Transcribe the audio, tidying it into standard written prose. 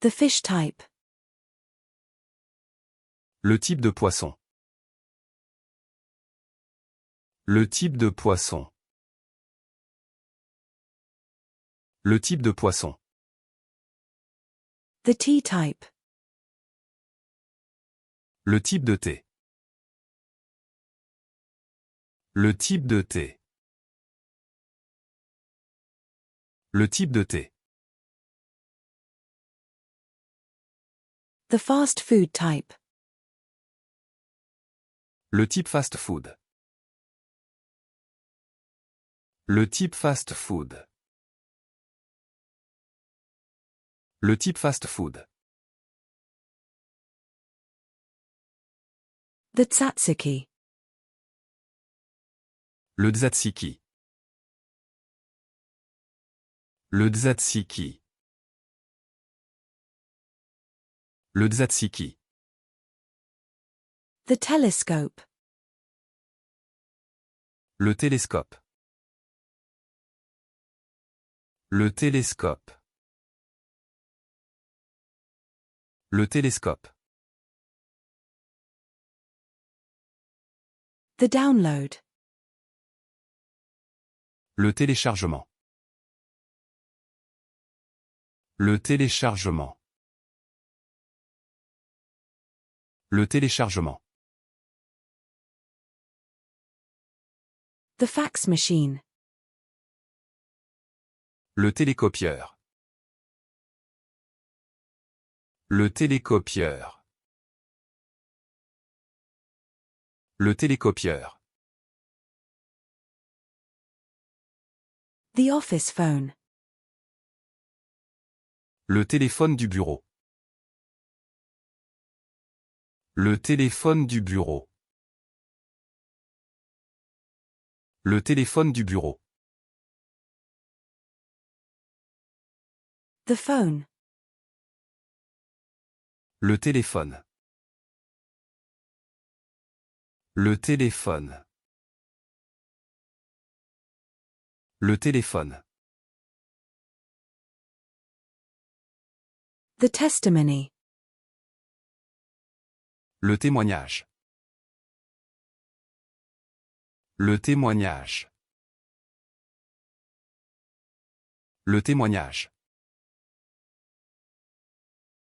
The fish type. Le type de poisson. Le type de poisson. Le type de poisson. The tea type. Le type de thé. Le type de thé. Le type de thé. The fast food type. Le type fast food. Le type fast food. Le type fast food. The tzatziki. Le tzatziki. Le tzatziki. Le tzatziki. The telescope. Le télescope. Le télescope. Le télescope. The download. Le téléchargement. Le téléchargement. Le téléchargement. The fax machine. Le télécopieur. Le télécopieur. Le télécopieur. The office phone. Le téléphone du bureau. Le téléphone du bureau. Le téléphone du bureau. The phone. Le téléphone. Le téléphone. Le téléphone. The testimony. Le témoignage. Le témoignage. Le témoignage.